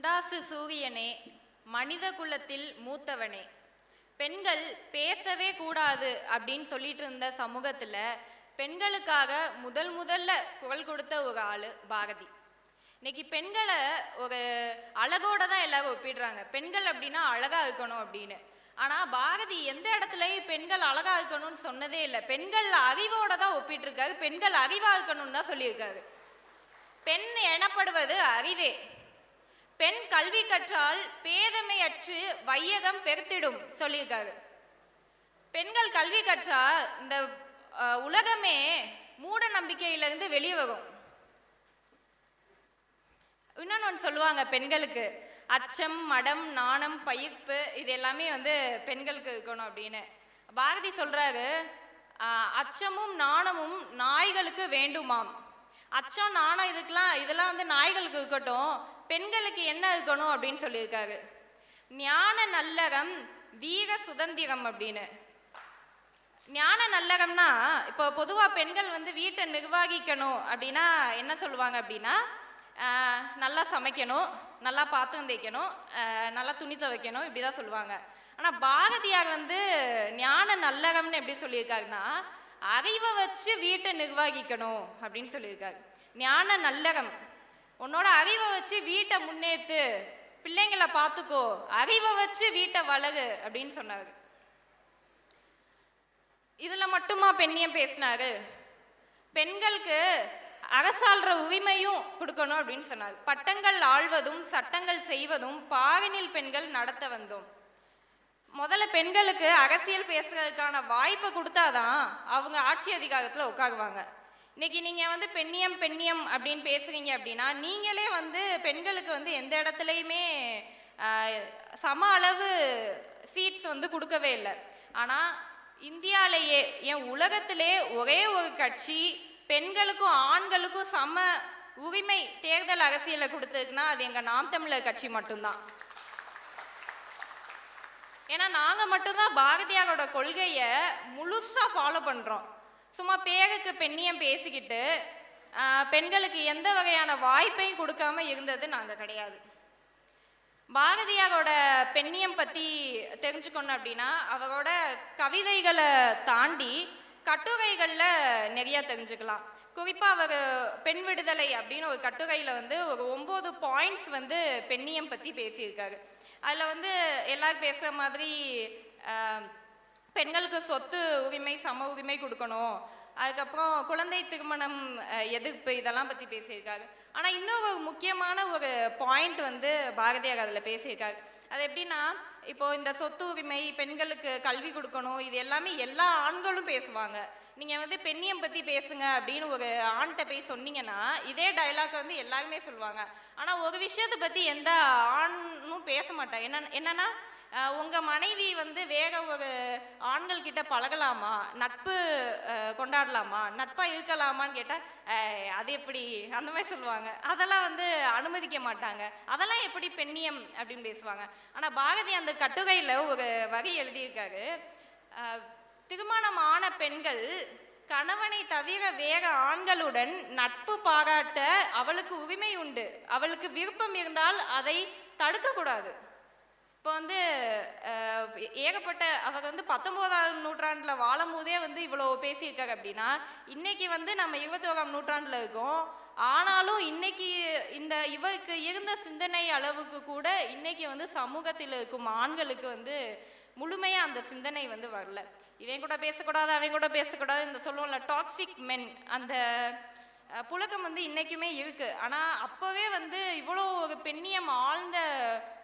முண்டாசு சூரியனே, மனித குலத்தில் மூத்தவனே. பெண்கள் பேசவே கூடாது அப்படின்னு சொல்லிட்டு இருந்த சமூகத்தில் பெண்களுக்காக முதல்ல குரல் கொடுத்த ஒரு ஆள் பாரதி. இன்னைக்கு பெண்களை ஒரு அழகோட தான் எல்லாரும் ஒப்பிடுறாங்க. பெண்கள் அப்படின்னா அழகா இருக்கணும் அப்படின்னு. ஆனால் பாரதி எந்த இடத்துலையும் பெண்கள் அழகா இருக்கணும்னு சொன்னதே இல்லை. பெண்கள் அறிவோட தான் ஒப்பிட்டு இருக்காரு. பெண்கள் அறிவா இருக்கணும்னு தான் சொல்லியிருக்காரு. பெண் எனப்படுவது அறிவே. பெண் கல்வி கற்றால் பேதமையற்று வையகம் பெருத்திடும் சொல்லியிருக்காரு. பெண்கள் கல்வி கற்றா இந்த உலகமே மூட நம்பிக்கையிலிருந்து வெளியே வரும். இன்னொன்று சொல்லுவாங்க, பெண்களுக்கு அச்சம், மடம், நாணம், பயிர்ப்பு இது எல்லாமே பெண்களுக்கு இருக்கணும் அப்படின்னு. பாரதி சொல்றாரு, அச்சமும் நாணமும் நாய்களுக்கு வேண்டுமாம். அச்சம், நாணம் இதெல்லாம் நாய்களுக்கு இருக்கட்டும், பெண்களுக்கு என்ன இருக்கணும் அப்படின்னு சொல்லியிருக்காரு. ஞான நல்லகம், வீர சுதந்திரம் அப்படின்னு. ஞான நல்லகம்னா இப்போ பொதுவாக பெண்கள் வீட்டை நிர்வகிக்கணும் அப்படின்னா என்ன சொல்லுவாங்க அப்படின்னா, நல்லா சமைக்கணும், நல்லா பாத்திரம் தேய்க்கணும், நல்லா துணி துவைக்கணும், இப்படி தான் சொல்லுவாங்க. ஆனால் பாரதியார் ஞான நல்லகம்னு எப்படி சொல்லியிருக்காருன்னா, அறிவை வச்சு வீட்டை நிர்வகிக்கணும் அப்படின்னு சொல்லியிருக்காரு. ஞான நல்லகம், உன்னோட அறிவை வச்சு வீட்டை முன்னேற்று, பிள்ளைங்களை பார்த்துக்கோ, அறிவை வச்சு வீட்டை வளரு அப்படின்னு சொன்னாரு. இதுல மட்டுமா பெண்ணியம் பேசினாரு? பெண்களுக்கு அரசாள்ற உரிமையும் கொடுக்கணும் அப்படின்னு சொன்னார். பட்டங்கள் ஆள்வதும் சட்டங்கள் செய்வதும் பாரினில் பெண்கள் நடத்த வந்தோம். முதல்ல பெண்களுக்கு அரசியல் பேசுறதுக்கான வாய்ப்பை கொடுத்தாதான் அவங்க ஆட்சி அதிகாரத்தில் உட்காருவாங்க. இன்னைக்கு நீங்க பெண்ணியம் அப்படின்னு பேசுறீங்க அப்படின்னா, நீங்களே பெண்களுக்கு எந்த இடத்துலையுமே சம அளவு சீட்ஸ் கொடுக்கவே இல்லை. ஆனால் இந்தியாவிலேயே, என் உலகத்திலே ஒரே ஒரு கட்சி பெண்களுக்கும் ஆண்களுக்கும் சம உரிமை தேர்தல் அரசியலை கொடுத்ததுக்குன்னா அது எங்கள் நாம் தமிழர் கட்சி மட்டும்தான். ஏன்னா நாங்கள் மட்டும்தான் பாரதியாரோட கொள்கையை முழுசாக ஃபாலோ பண்ணுறோம். சும்மா பேருக்கு பெண்ணியம் பேசிக்கிட்டு பெண்களுக்கு எந்த வகையான வாய்ப்பையும் கொடுக்காம இருந்தது நாங்கள் கிடையாது. பாரதியாரோட பெண்ணியம் பற்றி தெரிஞ்சுக்கணும் அப்படின்னா, அவரோட கவிதைகளை தாண்டி கட்டுரைகளில் நிறையா தெரிஞ்சுக்கலாம். குறிப்பாக அவர் பெண் விடுதலை அப்படின்னு ஒரு கட்டுரையில் ஒரு 9 பாயிண்ட்ஸ் பெண்ணியம் பற்றி பேசியிருக்காரு. அதில் எல்லாரும் பேசுகிற மாதிரி பெண்களுக்கு சொத்து உரிமை, சம உரிமை கொடுக்கணும், அதுக்கப்புறம் குழந்தை திருமணம் எதிர்ப்பு, இதெல்லாம் பற்றி பேசியிருக்காரு. ஆனால் இன்னொரு முக்கியமான ஒரு பாயிண்ட் பாரதியார் அதில் பேசியிருக்காரு. அது எப்படின்னா, இப்போது இந்த சொத்து உரிமை, பெண்களுக்கு கல்வி கொடுக்கணும், இது எல்லாமே எல்லா ஆண்களும் பேசுவாங்க. நீங்கள் பெண்ணியம் பற்றி பேசுங்க அப்படின்னு ஒரு ஆண்கிட்ட போய் சொன்னீங்கன்னா இதே டைலாக் எல்லாருமே சொல்லுவாங்க. ஆனால் ஒரு விஷயத்தை பற்றி எந்த ஆணும் பேச மாட்டாங்க. என்னன்னா, உங்கள் மனைவி வேற ஒரு ஆண்கள் கிட்ட பழகலாமா, நட்பு கொண்டாடலாமா, நட்பாக இருக்கலாமான்னு கேட்டால் அது எப்படி, அந்த மாதிரி சொல்லுவாங்க. அதெல்லாம் அனுமதிக்க மாட்டாங்க. அதெல்லாம் எப்படி பெண்ணியம் அப்படின்னு பேசுவாங்க. ஆனால் பாரதி அந்த கட்டுரையில் ஒரு வகை எழுதியிருக்காரு. திருமணமான பெண்கள் கணவனை தவிர வேற ஆண்களுடன் நட்பு பாராட்ட அவளுக்கு உரிமை உண்டு. அவளுக்கு விருப்பம் இருந்தால் அதை தடுக்கக்கூடாது. இப்போ ஏகப்பட்ட அவர் 19ஆம் நூற்றாண்டில் வாழும் போதே இவ்வளோ பேசியிருக்காரு அப்படின்னா, இன்னைக்கு நம்ம 21ஆம் நூற்றாண்டில் இருக்கோம். ஆனாலும் இன்னைக்கு இவருக்கு இருந்த சிந்தனை அளவுக்கு கூட இன்னைக்கு சமூகத்தில் இருக்கும் ஆண்களுக்கு முழுமையாக அந்த சிந்தனை வரல. இவன் கூட பேசக்கூடாது, அவன் கூட பேசக்கூடாது, இந்த சொல்லுவோம்ல டாக்ஸிக் மென், அந்த புழக்கம் இன்னைக்குமே இருக்கு. ஆனால் அப்போவே இவ்வளோ ஒரு பெண்ணியம் ஆழ்ந்த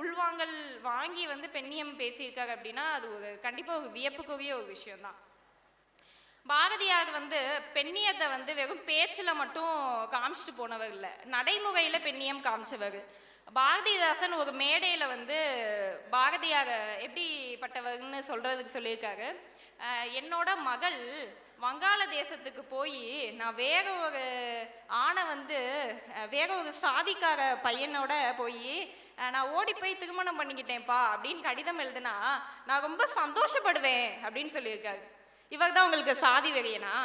உள்வாங்கல் வாங்கி பெண்ணியம் பேசியிருக்காரு அப்படின்னா அது ஒரு கண்டிப்பாக ஒரு வியப்புக்குரிய ஒரு விஷயம்தான். பாரதியார் பெண்ணியத்தை வெறும் பேச்சில் மட்டும் காமிச்சிட்டு போனவர் இல்லை, நடைமுறையில் பெண்ணியம் காமிச்சவர். பாரதிதாசன் ஒரு மேடையில் பாரதியார் எப்படிப்பட்டவர்னு சொல்கிறதுக்கு சொல்லியிருக்காரு. என்னோட மகள் வங்காள தேசத்துக்கு போய் நான் வேற ஒரு ஆணை வேற ஒரு சாதிக்கார பையனோட போய் நான் ஓடி போய் திருமணம் பண்ணிக்கிட்டேன்ப்பா அப்படின்னு கடிதம் எழுதுனா நான் ரொம்ப சந்தோஷப்படுவேன் அப்படின்னு சொல்லியிருக்காரு. இவர் தான் உங்களுக்கு சாதி வெறியனா?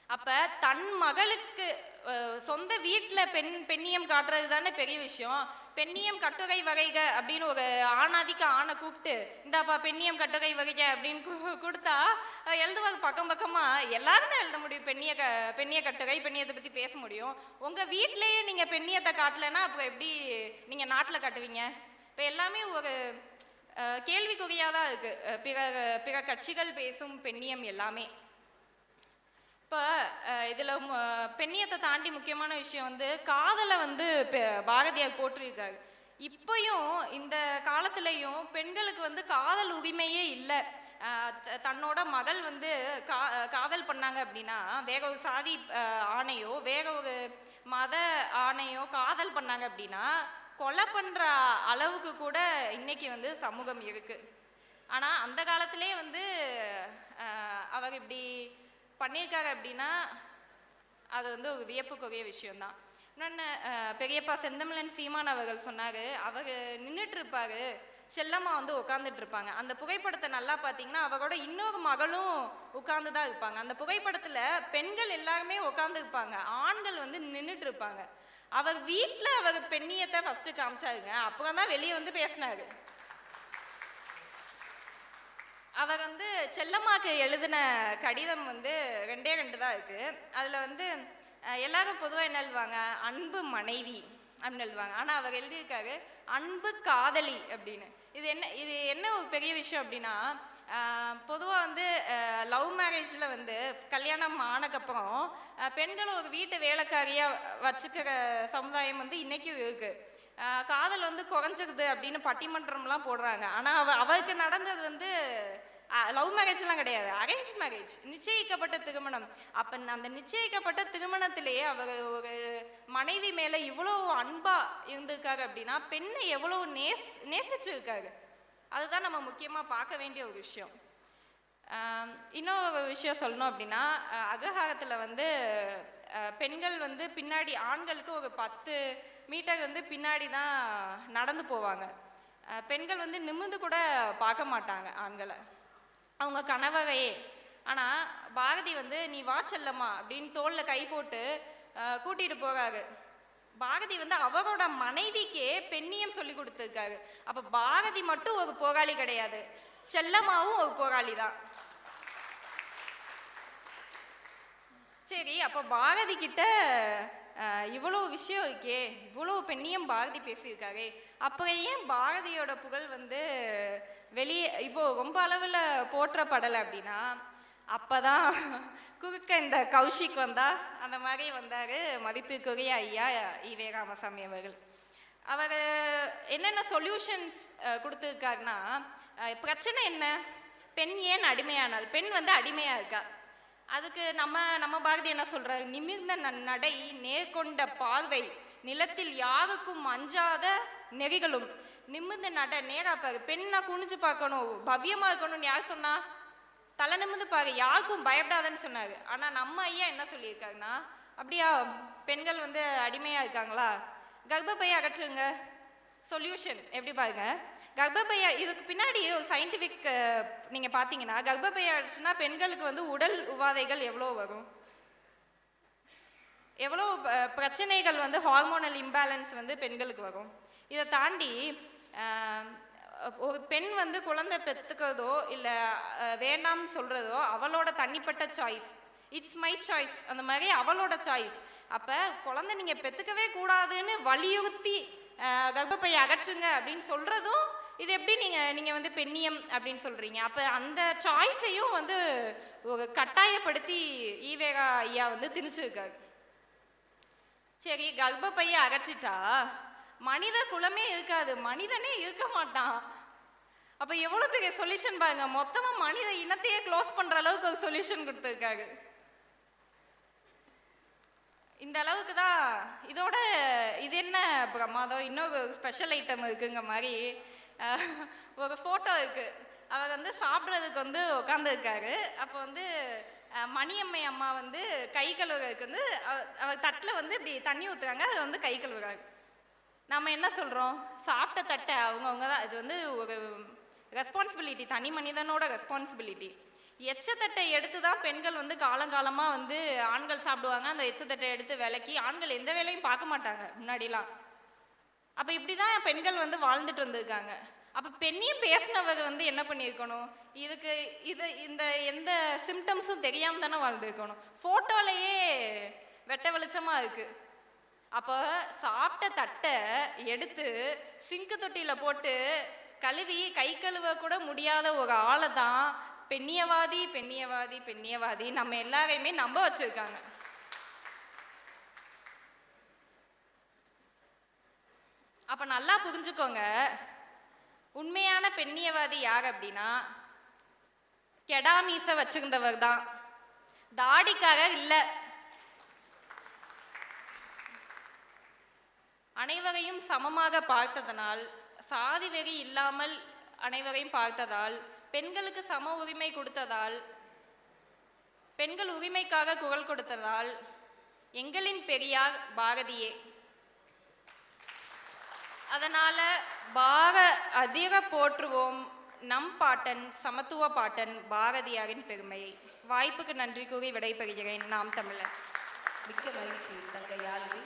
அப்ப தன் மகளுக்கு வீட்டில் பெண்ணியம் காட்டுறது தானே பெரிய விஷயம். பெண்ணியம் கட்டுரை வகைக அப்படின்னு ஒரு ஆணாதிக்க ஆணை கூப்பிட்டு இந்தாப்பா பெண்ணியம் கட்டுரை வகைக அப்படின்னு கொடுத்தா எழுதுவாங்க பக்கம் பக்கமாக. எல்லாரும் தான் எழுத முடியும் பெண்ணிய கட்டுரை, பெண்ணியத்தை பற்றி பேச முடியும். உங்கள் வீட்டிலேயே நீங்கள் பெண்ணியத்தை காட்டலைன்னா அப்போ எப்படி நீங்கள் நாட்டில் காட்டுவீங்க? இப்போ எல்லாமே ஒரு கேள்விக்குறியாக தான் இருக்குது பிற கட்சிகள் பேசும் பெண்ணியம் எல்லாமே. இப்போ இதில் பெண்ணியத்தை தாண்டி முக்கியமான விஷயம் வந்து காதலை வந்து பாரதியார் போற்றிருக்காரு. இப்பயும் இந்த காலத்துலேயும் பெண்களுக்கு வந்து காதல் உரிமையே இல்லை. தன்னோட மகள் வந்து காதல் பண்ணாங்க அப்படின்னா வேற ஒரு சாதி ஆணையோ வேற ஒரு மத ஆணையோ காதல் பண்ணாங்க அப்படின்னா கொலை பண்ணுற அளவுக்கு கூட இன்னைக்கு வந்து சமூகம் இருக்குது. ஆனால் அந்த காலத்திலே வந்து அவர் இப்படி பண்ணியிருக்காரு அப்படின்னா அது வந்து ஒரு வியப்புக்குரிய விஷயம்தான். இன்னொன்று பெரியப்பா செந்தமிழன் சீமான் அவர்கள் சொன்னார், அவர் நின்றுட்டு இருப்பார், செல்லம்மா வந்து உட்காந்துட்டு இருப்பாங்க. அந்த புகைப்படத்தை நல்லா பார்த்தீங்கன்னா அவரோட இன்னொரு மகளும் உட்காந்து தான் இருப்பாங்க. அந்த புகைப்படத்தில் பெண்கள் எல்லாருமே உட்காந்து இருப்பாங்க, ஆண்கள் வந்து நின்றுட்டு இருப்பாங்க. அவர் வீட்டில் அவர் பெண்ணியத்தை ஃபஸ்ட்டு காமிச்சாருங்க, அப்புறம் தான் வெளியே வந்து பேசினாரு. அவர் வந்து செல்லம்மாக்கு எழுதின கடிதம் வந்து 2 தான் இருக்குது. அதில் வந்து எல்லாரும் பொதுவாக என்ன எழுதுவாங்க, அன்பு மனைவி அப்படின்னு எழுதுவாங்க. ஆனால் அவர் எழுதியிருக்காரு அன்பு காதலி அப்படின்னு. இது என்ன ஒரு பெரிய விஷயம் அப்படின்னா, பொதுவாக வந்து லவ் மேரேஜில் வந்து கல்யாணம் ஆனக்கப்புறம் பெண்களும் ஒரு வீட்டு வேலைக்காரியாக வச்சுக்கிற சமுதாயம் வந்து இன்றைக்கும் இருக்குது. காதல் வந்து குறைஞ்சிருது அப்படின்னு பட்டிமன்றம்லாம் போடுறாங்க. ஆனால் அவருக்கு நடந்தது வந்து லவ் மேரேஜ்லாம் கிடையாது, அரேஞ்ச் மேரேஜ், நிச்சயிக்கப்பட்ட திருமணம். அப்போ அந்த நிச்சயிக்கப்பட்ட திருமணத்திலேயே அவர் ஒரு மனைவி மேலே இவ்வளோ அன்பாக இருந்திருக்காரு அப்படின்னா பெண்ணை எவ்வளோ நேசிச்சிருக்காரு. அதுதான் நம்ம முக்கியமாக பார்க்க வேண்டிய ஒரு விஷயம். இன்னொரு விஷயம் சொல்லணும் அப்படின்னா, அக்ரஹாரத்தில் வந்து பெண்கள் வந்து பின்னாடி ஆண்களுக்கு ஒரு 10 மீட்டர் வந்து பின்னாடி தான் நடந்து போவாங்க. பெண்கள் வந்து நிமிர்ந்து கூட பார்க்க மாட்டாங்க ஆண்களை, அவங்க கணவரையே. ஆனால் பாரதி வந்து நீ வா செல்லம்மா அப்படின்னு தோளில் கை போட்டு கூட்டிகிட்டு போகிறாரு. பாரதி வந்து அவரோட மனைவிக்கே பெண்ணியம் சொல்லி கொடுத்துருக்காரு. அப்போ பாரதி மட்டும் ஒரு போராளி கிடையாது, செல்லம்மாவும் ஒரு போராளி தான். சரி, அப்போ பாரதி கிட்ட இவ்வளோ விஷயம் இருக்கே, இவ்வளோ பெண்ணியம் பாரதி பேசியிருக்காரு, அப்புறம் ஏன் பாரதியோட புகழ் வந்து வெளியே இப்போ ரொம்ப அளவில் போற்றப்படலை அப்படின்னா, அப்போ தான் குறுக்க இந்த கௌஷிக் வந்தால் அந்த மாதிரி வந்தார் மதிப்புக்குரிய ஐயா ஈவே ராமசாமி அவர்கள். அவர் என்னென்ன சொல்யூஷன்ஸ் கொடுத்துருக்காருன்னா, பிரச்சனை என்ன, பெண் ஏன் அடிமையானால், பெண் வந்து அடிமையாக இருக்கா, அதுக்கு நம்ம பாரதி என்ன சொல்கிறார், நிமிர்ந்த நடை, நேர்கொண்ட பார்வை, நிலத்தில் யாருக்கும் அஞ்சாத நெறிகளும். நிமிர்ந்த நட, நேராக பாரு, பெண்ணை குனிஞ்சு பார்க்கணும், பவ்யமாக இருக்கணும்னு யார் சொன்னா, தலை நிமிர்ந்து பாரு, யாருக்கும் பயப்படாதன்னு சொன்னார். ஆனால் நம்ம ஐயா என்ன சொல்லியிருக்காருன்னா, அப்படியா பெண்கள் வந்து அடிமையாக இருக்காங்களா, கர்ப்பப்பையை அகற்றுங்க. சொல்யூஷன் எப்படி பாருங்க, கர்ப்பப்பையை இதுக்கு பின்னாடி ஒரு சயின்டிஃபிக் நீங்கள் பார்த்தீங்கன்னா, கர்ப்பப்பையை அகற்றுனா பெண்களுக்கு வந்து உடல் உபாதைகள் எவ்வளோ வரும், எவ்வளோ பிரச்சனைகள் வந்து ஹார்மோனல் இம்பேலன்ஸ் வந்து பெண்களுக்கு வரும். இதை தாண்டி ஒரு பெண் வந்து குழந்தை பெற்றுக்கிறதோ இல்லை வேண்டாம்னு சொல்கிறதோ அவளோட தனிப்பட்ட சாய்ஸ், இட்ஸ் மை சாய்ஸ், அந்த மாதிரி அவளோட சாய்ஸ். அப்போ குழந்தை நீங்கள் பெற்றுக்கவே கூடாதுன்னு வலியுறுத்தி கர்ப்பப்பையை அகற்றுங்க அப்படின்னு சொல்கிறதும் இது எப்படி நீங்கள் வந்து பெண்ணியம் அப்படின்னு சொல்கிறீங்க? அப்போ அந்த சாய்ஸையும் வந்து ஒரு கட்டாயப்படுத்தி ஈவேரா ஐயா வந்து திணிச்சிருக்காரு. சரி, கர்ப்பப்பையை அகற்றிட்டா மனித குலமே இருக்காது, மனிதனே இருக்க மாட்டான். அப்போ எவ்வளோ பெரிய சொல்யூஷன் பாருங்க, மொத்தமாக மனித இனத்தையே க்ளோஸ் பண்ணுற அளவுக்கு ஒரு சொல்யூஷன் கொடுத்துருக்காரு. இந்த அளவுக்கு தான். இதோட இது என்ன பிரமாதம், இன்னொரு ஸ்பெஷல் ஐட்டம் இருக்குங்க மாதிரி ஒரு ஃபோட்டோ இருக்குது. அவர் வந்து சாப்பிட்றதுக்கு வந்து உட்காந்துருக்காரு. அப்போ வந்து மணியம்மை அம்மா வந்து கை கழுவுறதுக்கு வந்து அவர் தட்டில் வந்து இப்படி தண்ணி ஊற்றுறாங்க, அது வந்து கை கழுவுறாங்க. நம்ம என்ன சொல்கிறோம், சாப்பிட்ட தட்டை அவங்கவுங்க தான், இது வந்து ஒரு ரெஸ்பான்சிபிலிட்டி, தனி மனிதனோட ரெஸ்பான்சிபிலிட்டி. எச்சத்தட்டை எடுத்து தான் பெண்கள் வந்து காலங்காலமாக வந்து ஆண்கள் சாப்பிடுவாங்க. அந்த எச்சத்தட்டை எடுத்து விலக்கி ஆண்கள் எந்த வேலையும் பார்க்க மாட்டாங்க முன்னாடிலாம். அப்போ இப்படி தான் பெண்கள் வந்து வாழ்ந்துட்டு வந்திருக்காங்க. அப்போ பெண்ணையும் பேசினவங்க வந்து என்ன பண்ணியிருக்கணும், இதுக்கு இந்த எந்த சிம்டம்ஸும் தெரியாமல் தானே வாழ்ந்துருக்கணும். ஃபோட்டோலையே வெட்ட வெளிச்சமாக இருக்குது. அப்போ சாப்பிட்ட தட்டை எடுத்து சிங்கு தொட்டியில் போட்டு கழுவி கை கழுவ கூட முடியாத ஒரு ஆளை தான் பெண்ணியவாதி பெண்ணியவாதி பெண்ணியவாதி நம்ம எல்லாரையுமே நம்ப வச்சிருக்காங்க. அப்ப நல்லா புரிஞ்சுக்கோங்க, உண்மையான பெண்ணியவாதி யார் அப்படின்னா கெடாமீச வச்சிருந்தவர் தான், தாடிக்காக இல்லை. அனைவரையும் சமமாக பார்த்ததனால், சாதி வெறி இல்லாமல் அனைவரையும் பார்த்ததால், பெண்களுக்கு சம உரிமை கொடுத்ததால், பெண்கள் உரிமைக்காக குரல் கொடுத்ததால் எங்களின் பெரியார் பாரதியே. அதனால அதிக போற்றுவோம் நம் பாட்டன் சமத்துவ பாட்டன் பாரதியாரின் பெருமையை. வாய்ப்புக்கு நன்றி கூறி விடைபெறுகிறேன். நாம் தமிழர். மிக்க மகிழ்ச்சி தங்கை யாழினி.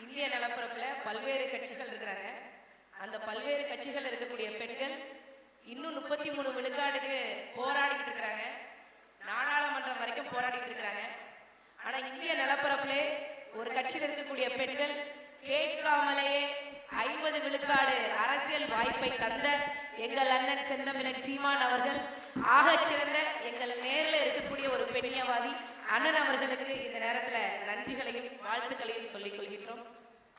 இந்திய நிலப்பரப்புல பல்வேறு கட்சிகள் இருக்கிறாங்க. அந்த பல்வேறு கட்சிகள் இருக்கக்கூடிய பெண்கள் இன்னும் 33 விழுக்காடுக்கு போராடிக்கிட்டு இருக்கிறாங்க. நாடாளுமன்றம் வரைக்கும் போராடிட்டு இருக்கிறாங்க. ஆனா இந்திய நிலப்பரப்புல ஒரு கட்சியில் இருக்கக்கூடிய பெண்கள் கேட்காமலேயே 50 விழுக்காடு அரசியல் வாய்ப்பை தந்த எங்கள் அண்ணன் செந்தமிழன் சீமான் அவர்கள் ஆகச் சிறந்த எங்கள் நேரில் இருக்கக்கூடிய ஒரு பெண்ணியவாதி அண்ணன் அவர்களுக்கு இந்த நேரத்தில் நன்றிகளையும் வாழ்த்துக்களையும் சொல்லிக் கொள்கின்றோம்.